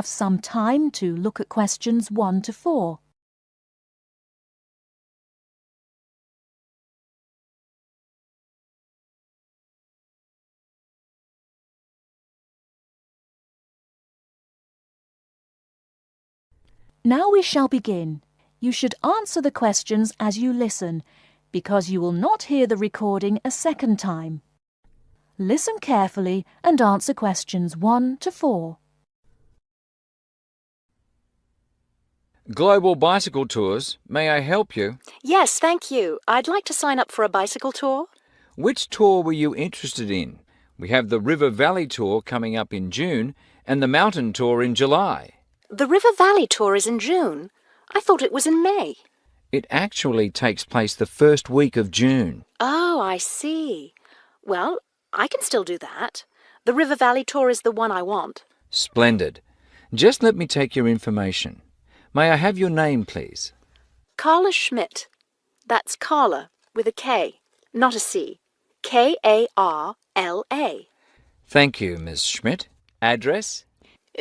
have some time to look at questions 1 to 4. Now we shall begin. You should answer the questions as you listen, because you will not hear the recording a second time. Listen carefully and answer questions 1 to 4. Global Bicycle Tours, may I help you? Yes, thank you. I'd like to sign up for a bicycle tour. Which tour were you interested in? We have the River Valley Tour coming up in June and the Mountain Tour in July. The River Valley tour is in June. I thought it was in May. It actually takes place the first week of June. Oh, I see. Well, I can still do that. The River Valley tour is the one I want. Splendid. Just let me take your information. May I have your name, please? Carla Schmidt. That's Carla with a K, not a C. Karla. Thank you, Miss Schmidt. Address?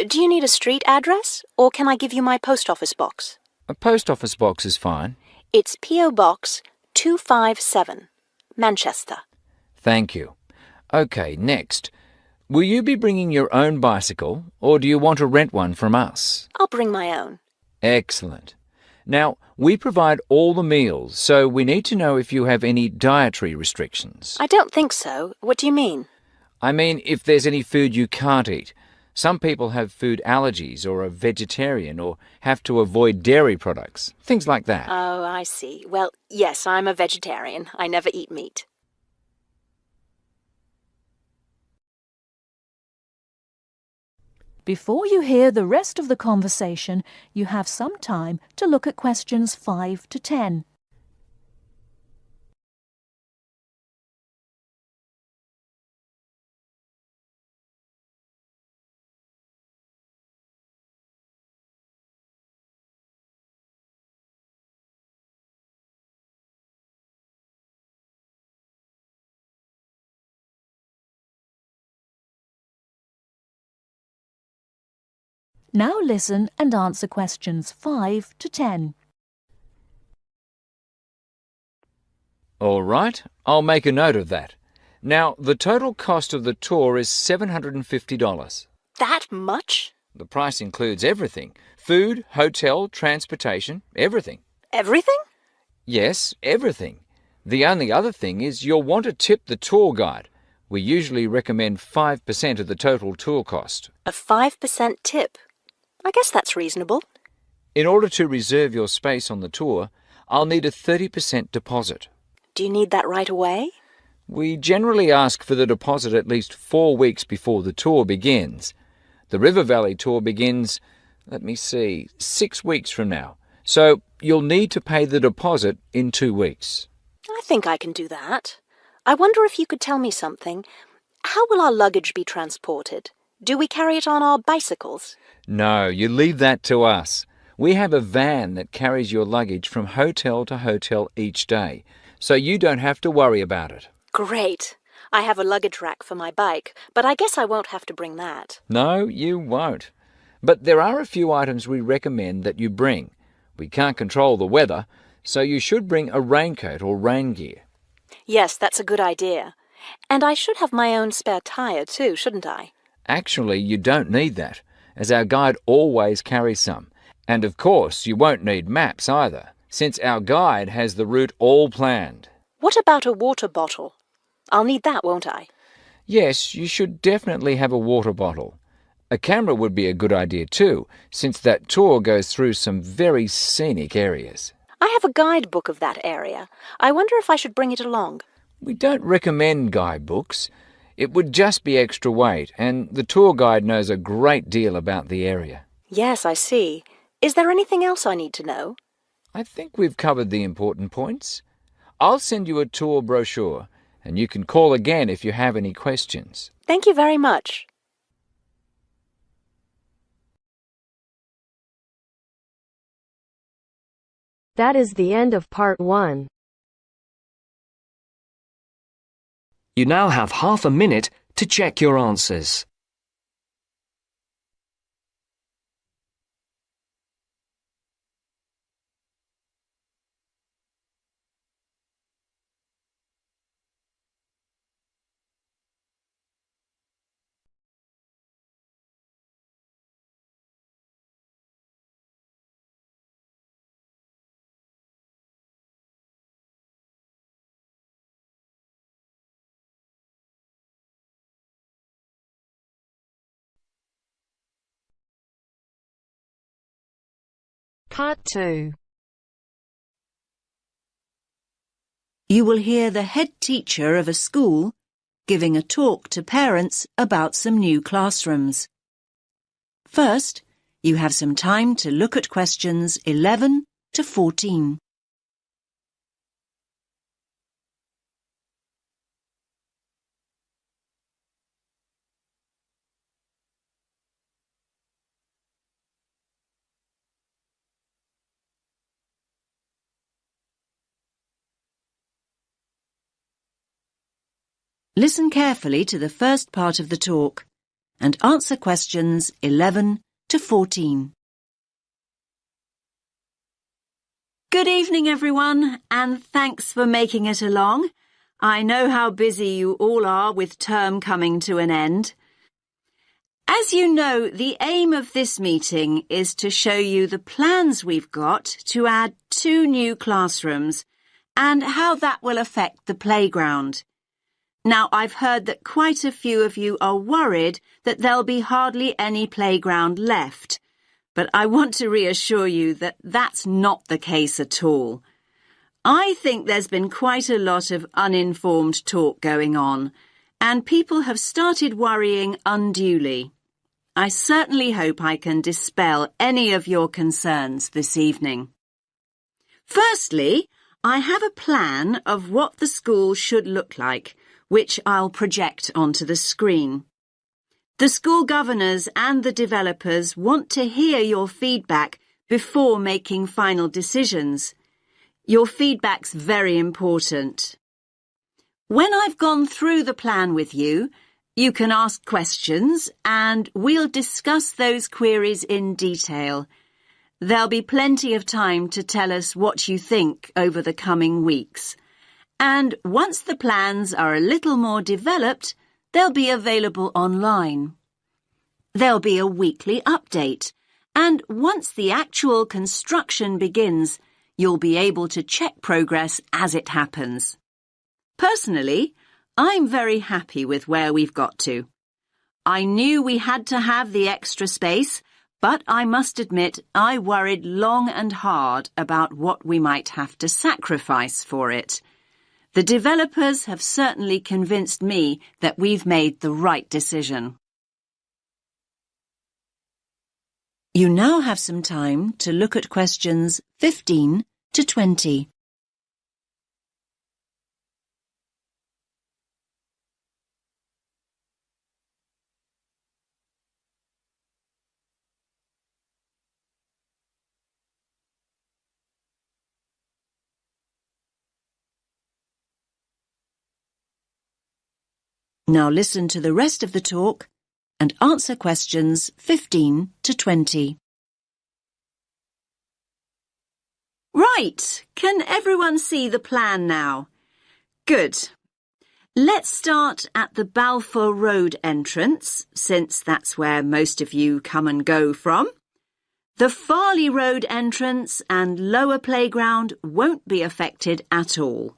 Do you need a street address, or can I give you my post office box? A post office box is fine. It's P.O. Box 257, Manchester. Thank you. OK, next. Will you be bringing your own bicycle, or do you want to rent one from us? I'll bring my own. Excellent. Now, we provide all the meals, so we need to know if you have any dietary restrictions. I don't think so. What do you mean? I mean, if there's any food you can't eat. Some people have food allergies or are vegetarian or have to avoid dairy products, things like that. Oh, I see. Well, yes, I'm a vegetarian. I never eat meat. Before you hear the rest of the conversation, you have some time to look at questions 5 to 10. Now listen and answer questions 5 to 10. All right, I'll make a note of that. Now, the total cost of the tour is $750. That much? The price includes everything. Food, hotel, transportation, everything. Everything? Yes, everything. The only other thing is you'll want to tip the tour guide. We usually recommend 5% of the total tour cost. A 5% tip. I guess that's reasonable. In order to reserve your space on the tour, I'll need a 30% deposit. Do you need that right away? We generally ask for the deposit at least 4 weeks before the tour begins. The River Valley tour begins, 6 weeks from now. So you'll need to pay the deposit in 2 weeks. I think I can do that. I wonder if you could tell me something. How will our luggage be transported? Do we carry it on our bicycles? No, you leave that to us. We have a van that carries your luggage from hotel to hotel each day, so you don't have to worry about it. Great. I have a luggage rack for my bike, but I guess I won't have to bring that. No, you won't. But there are a few items we recommend that you bring. We can't control the weather, so you should bring a raincoat or rain gear. Yes, that's a good idea. And I should have my own spare tire too, shouldn't I? Actually, you don't need that, as our guide always carries some. And of course, you won't need maps either, since our guide has the route all planned. What about a water bottle? I'll need that, won't I? Yes, you should definitely have a water bottle. A camera would be a good idea too, since that tour goes through some very scenic areas. I have a guidebook of that area. I wonder if I should bring it along. We don't recommend guidebooks. It would just be extra weight, and the tour guide knows a great deal about the area. Yes, I see. Is there anything else I need to know? I think we've covered the important points. I'll send you a tour brochure, and you can call again if you have any questions. Thank you very much. That is the end of part 1. You now have half a minute to check your answers. Part 2. You will hear the head teacher of a school giving a talk to parents about some new classrooms. First, you have some time to look at questions 11 to 14. Listen carefully to the first part of the talk and answer questions 11 to 14. Good evening, everyone, and thanks for making it along. I know how busy you all are with term coming to an end. As you know, the aim of this meeting is to show you the plans we've got to add 2 new classrooms and how that will affect the playground. Now, I've heard that quite a few of you are worried that there'll be hardly any playground left, but I want to reassure you that that's not the case at all. I think there's been quite a lot of uninformed talk going on, and people have started worrying unduly. I certainly hope I can dispel any of your concerns this evening. Firstly, I have a plan of what the school should look like, which I'll project onto the screen. The school governors and the developers want to hear your feedback before making final decisions. Your feedback's very important. When I've gone through the plan with you, you can ask questions and we'll discuss those queries in detail. There'll be plenty of time to tell us what you think over the coming weeks. And once the plans are a little more developed, they'll be available online. There'll be a weekly update, and once the actual construction begins, you'll be able to check progress as it happens. Personally, I'm very happy with where we've got to. I knew we had to have the extra space, but I must admit I worried long and hard about what we might have to sacrifice for it. The developers have certainly convinced me that we've made the right decision. You now have some time to look at questions 15 to 20. Now listen to the rest of the talk and answer questions 15 to 20. Right, can everyone see the plan now? Good. Let's start at the Balfour Road entrance, since that's where most of you come and go from. The Farley Road entrance and lower playground won't be affected at all.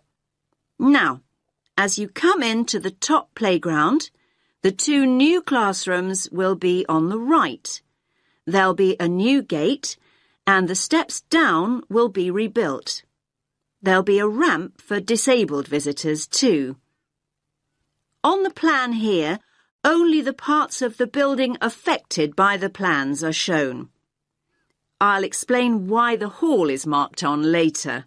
Now, as you come into the top playground, the 2 new classrooms will be on the right. There'll be a new gate, and the steps down will be rebuilt. There'll be a ramp for disabled visitors too. On the plan here, only the parts of the building affected by the plans are shown. I'll explain why the hall is marked on later.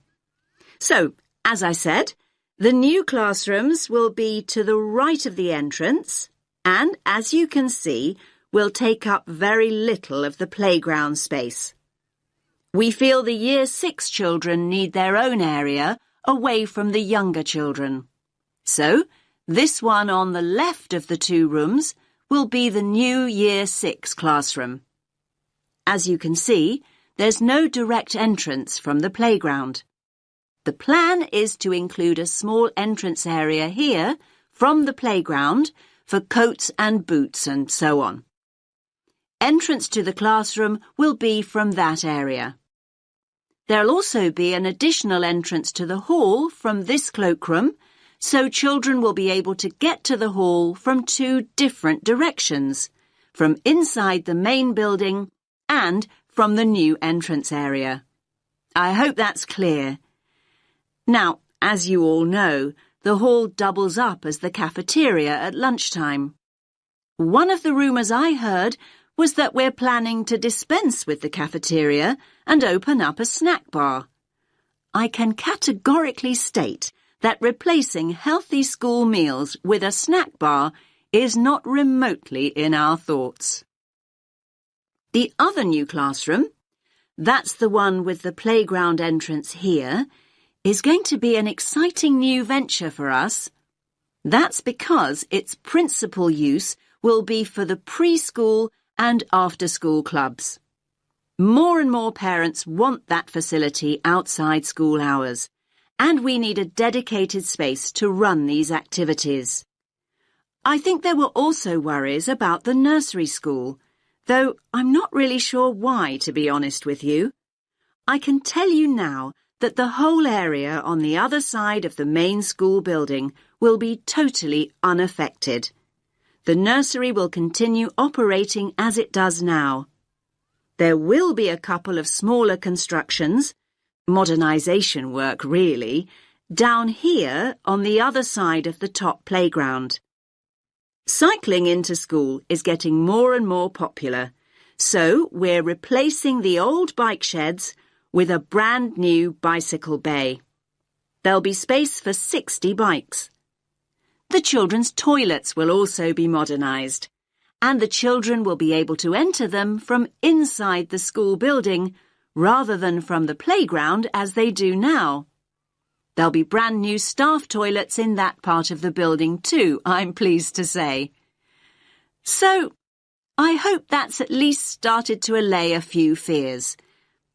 So, as I said, the new classrooms will be to the right of the entrance and, as you can see, will take up very little of the playground space. We feel the Year 6 children need their own area away from the younger children. So, this one on the left of the 2 rooms will be the new Year 6 classroom. As you can see, there's no direct entrance from the playground. The plan is to include a small entrance area here from the playground for coats and boots and so on. Entrance to the classroom will be from that area. There'll also be an additional entrance to the hall from this cloakroom, so children will be able to get to the hall from 2 different directions, from inside the main building and from the new entrance area. I hope that's clear. Now, as you all know, the hall doubles up as the cafeteria at lunchtime. One of the rumours I heard was that we're planning to dispense with the cafeteria and open up a snack bar. I can categorically state that replacing healthy school meals with a snack bar is not remotely in our thoughts. The other new classroom, that's the one with the playground entrance here, is going to be an exciting new venture for us. That's because its principal use will be for the preschool and after-school clubs. More and more parents want that facility outside school hours, and we need a dedicated space to run these activities. I think there were also worries about the nursery school, though I'm not really sure why, to be honest with you. I can tell you now that the whole area on the other side of the main school building will be totally unaffected. The nursery will continue operating as it does now. There will be a couple of smaller constructions, modernisation work really, down here on the other side of the top playground. Cycling into school is getting more and more popular, so we're replacing the old bike sheds with a brand new bicycle bay. There'll be space for 60 bikes. The children's toilets will also be modernised, and the children will be able to enter them from inside the school building rather than from the playground as they do now. There'll be brand new staff toilets in that part of the building too, I'm pleased to say. So, I hope that's at least started to allay a few fears.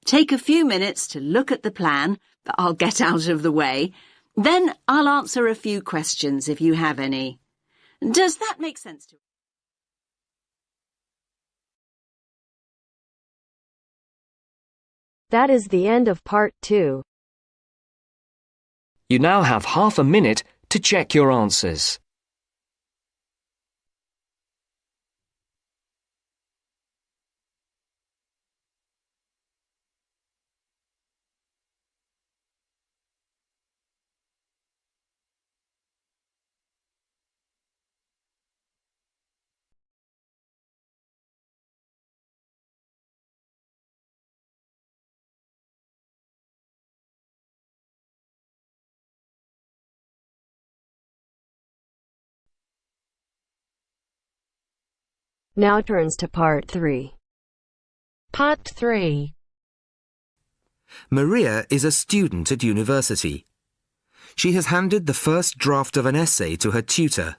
Take a few minutes to look at the plan that I'll get out of the way. Then I'll answer a few questions if you have any. Does that make sense to you? That is the end of part 2. You now have half a minute to check your answers. Now turns to part 3. Part 3. Maria is a student at university. She has handed the first draft of an essay to her tutor.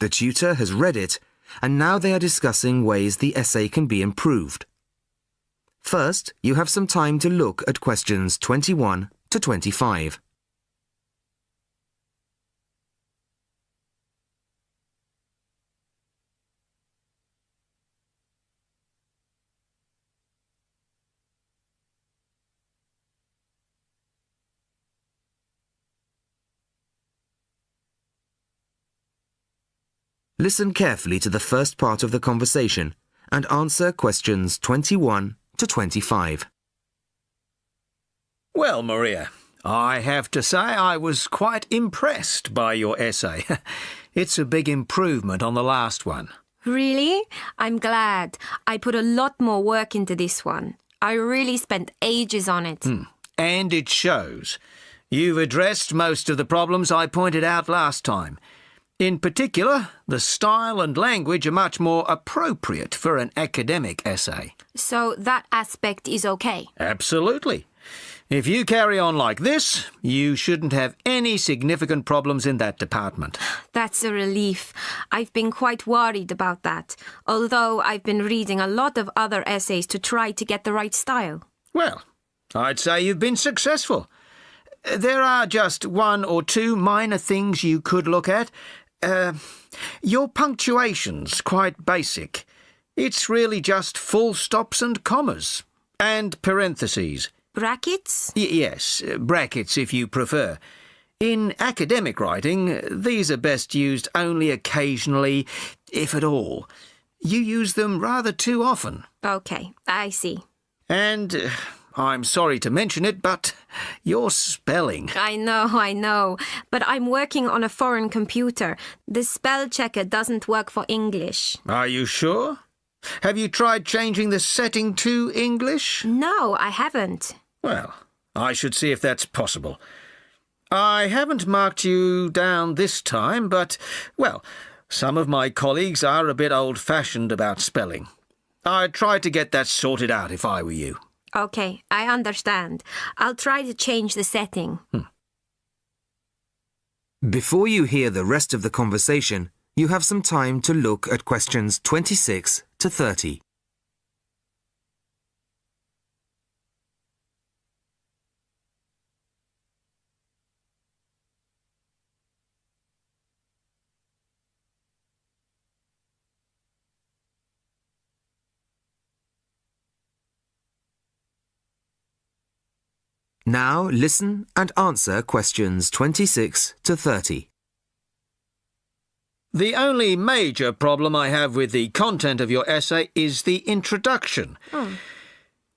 The tutor has read it, and now they are discussing ways the essay can be improved. First, you have some time to look at questions 21 to 25. Listen carefully to the first part of the conversation and answer questions 21 to 25. Well, Maria, I have to say I was quite impressed by your essay. It's a big improvement on the last one. Really? I'm glad. I put a lot more work into this one. I really spent ages on it. And it shows. You've addressed most of the problems I pointed out last time. In particular, the style and language are much more appropriate for an academic essay. So that aspect is okay? Absolutely. If you carry on like this, you shouldn't have any significant problems in that department. That's a relief. I've been quite worried about that, although I've been reading a lot of other essays to try to get the right style. Well, I'd say you've been successful. There are just one or two minor things you could look at. Your punctuation's quite basic. It's really just full stops and commas. And parentheses. Brackets? Yes, brackets if you prefer. In academic writing, these are best used only occasionally, if at all. You use them rather too often. Okay, I see. And I'm sorry to mention it, but your spelling. I know. But I'm working on a foreign computer. The spell checker doesn't work for English. Are you sure? Have you tried changing the setting to English? No, I haven't. Well, I should see if that's possible. I haven't marked you down this time, but, well, some of my colleagues are a bit old-fashioned about spelling. I'd try to get that sorted out if I were you. Okay, I understand. I'll try to change the setting. Before you hear the rest of the conversation, you have some time to look at questions 26 to 30. Now listen and answer questions 26 to 30. The only major problem I have with the content of your essay is the introduction.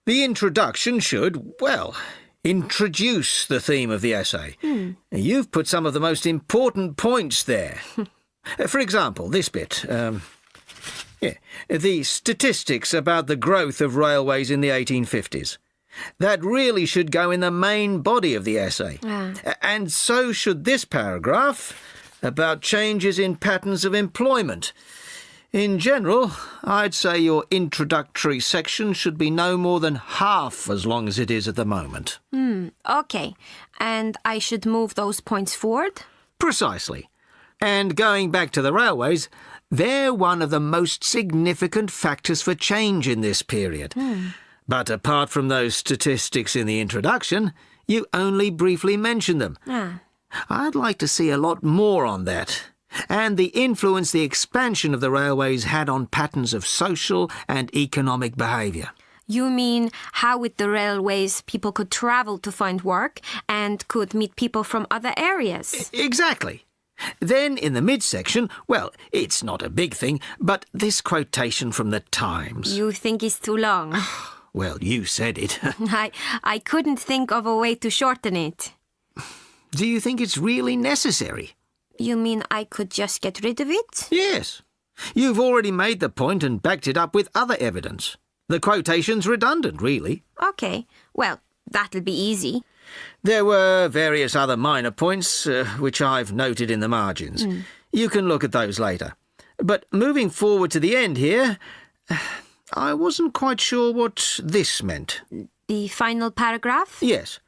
The introduction should, well, introduce the theme of the essay. You've put some of the most important points there. For example, this bit. The statistics about the growth of railways in the 1850s. That really should go in the main body of the essay. And so should this paragraph about changes in patterns of employment. In general, I'd say your introductory section should be no more than half as long as it is at the moment. Okay. And I should move those points forward? Precisely. And going back to the railways, they're one of the most significant factors for change in this period. But apart from those statistics in the introduction, you only briefly mention them. I'd like to see a lot more on that, and the influence the expansion of the railways had on patterns of social and economic behaviour. You mean how with the railways people could travel to find work and could meet people from other areas? Exactly. Then in the midsection, well, it's not a big thing, but this quotation from the Times. You think it's too long? Well, you said it. I couldn't think of a way to shorten it. Do you think it's really necessary? You mean I could just get rid of it? Yes. You've already made the point and backed it up with other evidence. The quotation's redundant, really. Okay, well, that'll be easy. There were various other minor points, which I've noted in the margins. You can look at those later. But moving forward to the end here, I wasn't quite sure what this meant. The final paragraph? Yes.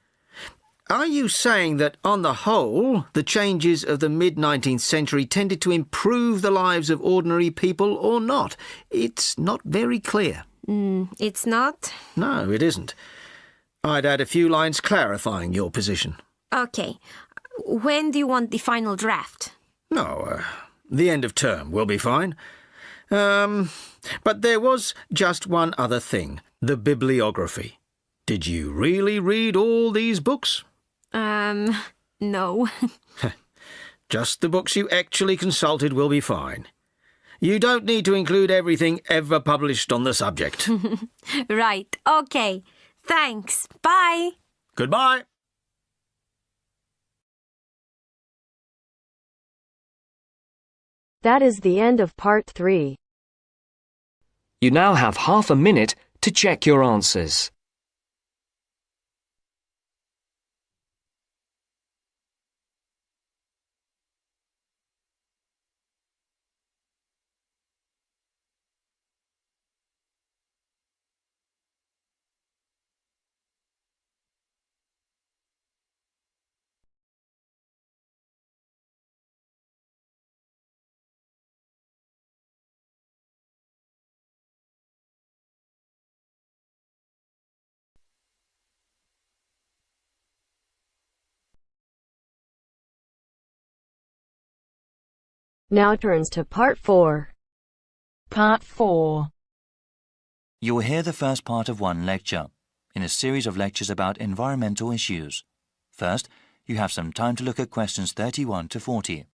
Are you saying that, on the whole, the changes of the mid-19th century tended to improve the lives of ordinary people or not? It's not very clear. It's not? No, it isn't. I'd add a few lines clarifying your position. Okay. When do you want the final draft? No, the end of term will be fine. But there was just one other thing, the bibliography. Did you really read all these books? No. Just the books you actually consulted will be fine. You don't need to include everything ever published on the subject. Right, okay. Thanks. Bye. Goodbye. That is the end of part 3. You now have half a minute to check your answers. Now turns to part 4. Part 4. You will hear the first part of one lecture, in a series of lectures about environmental issues. First, you have some time to look at questions 31 to 40.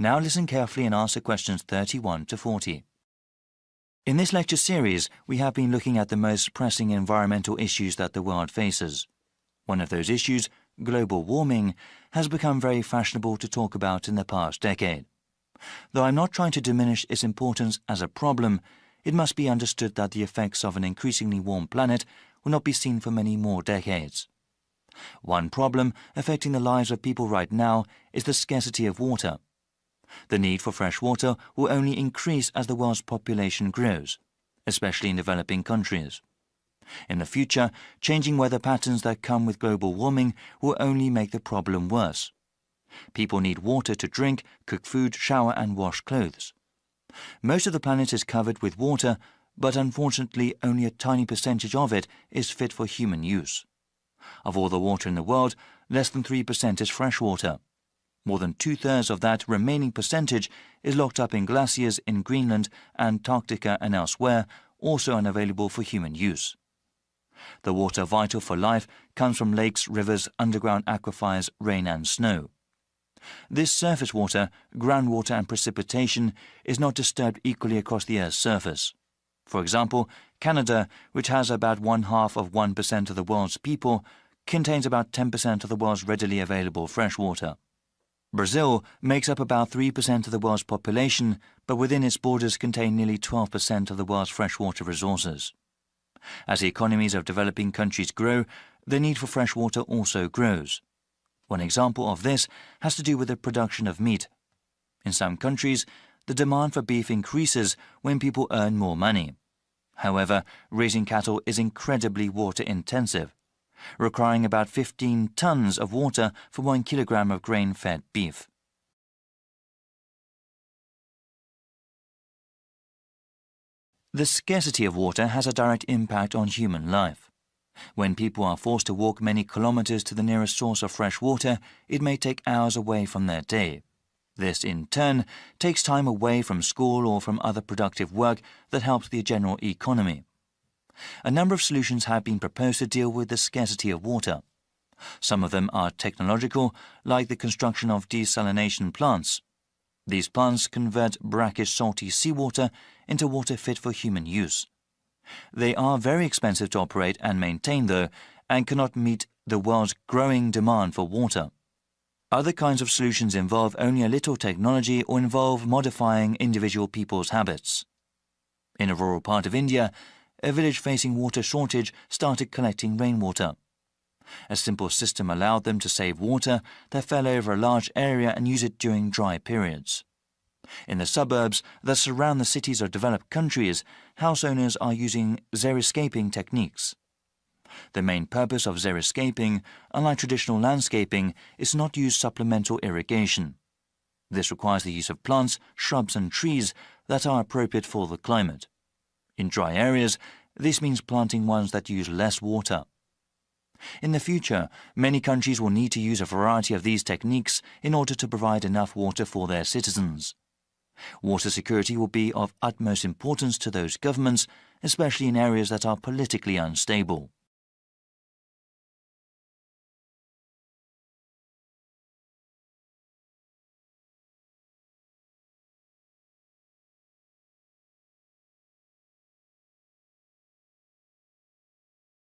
Now listen carefully and answer questions 31 to 40. In this lecture series, we have been looking at the most pressing environmental issues that the world faces. One of those issues, global warming, has become very fashionable to talk about in the past decade. Though I'm not trying to diminish its importance as a problem, it must be understood that the effects of an increasingly warm planet will not be seen for many more decades. One problem affecting the lives of people right now is the scarcity of water. The need for fresh water will only increase as the world's population grows, especially in developing countries. In the future, changing weather patterns that come with global warming will only make the problem worse. People need water to drink, cook food, shower and wash clothes. Most of the planet is covered with water, but unfortunately only a tiny percentage of it is fit for human use. Of all the water in the world, less than 3% is fresh water. More than 2/3 of that remaining percentage is locked up in glaciers in Greenland, Antarctica and elsewhere, also unavailable for human use. The water vital for life comes from lakes, rivers, underground aquifers, rain and snow. This surface water, groundwater and precipitation is not disturbed equally across the Earth's surface. For example, Canada, which has about 0.5% of the world's people, contains about 10% of the world's readily available fresh water. Brazil makes up about 3% of the world's population, but within its borders contain nearly 12% of the world's freshwater resources. As the economies of developing countries grow, the need for fresh water also grows. One example of this has to do with the production of meat. In some countries, the demand for beef increases when people earn more money. However, raising cattle is incredibly water-intensive, requiring about 15 tons of water for 1 kilogram of grain-fed beef. The scarcity of water has a direct impact on human life. When people are forced to walk many kilometers to the nearest source of fresh water, it may take hours away from their day. This, in turn, takes time away from school or from other productive work that helps the general economy. A number of solutions have been proposed to deal with the scarcity of water. Some of them are technological, like the construction of desalination plants. These plants convert brackish salty seawater into water fit for human use. They are very expensive to operate and maintain, though, and cannot meet the world's growing demand for water. Other kinds of solutions involve only a little technology or involve modifying individual people's habits. In a rural part of India, a village facing water shortage started collecting rainwater. A simple system allowed them to save water that fell over a large area and use it during dry periods. In the suburbs that surround the cities of developed countries, house owners are using xeriscaping techniques. The main purpose of xeriscaping, unlike traditional landscaping, is to not use supplemental irrigation. This requires the use of plants, shrubs and trees that are appropriate for the climate. In dry areas, this means planting ones that use less water. In the future, many countries will need to use a variety of these techniques in order to provide enough water for their citizens. Water security will be of utmost importance to those governments, especially in areas that are politically unstable.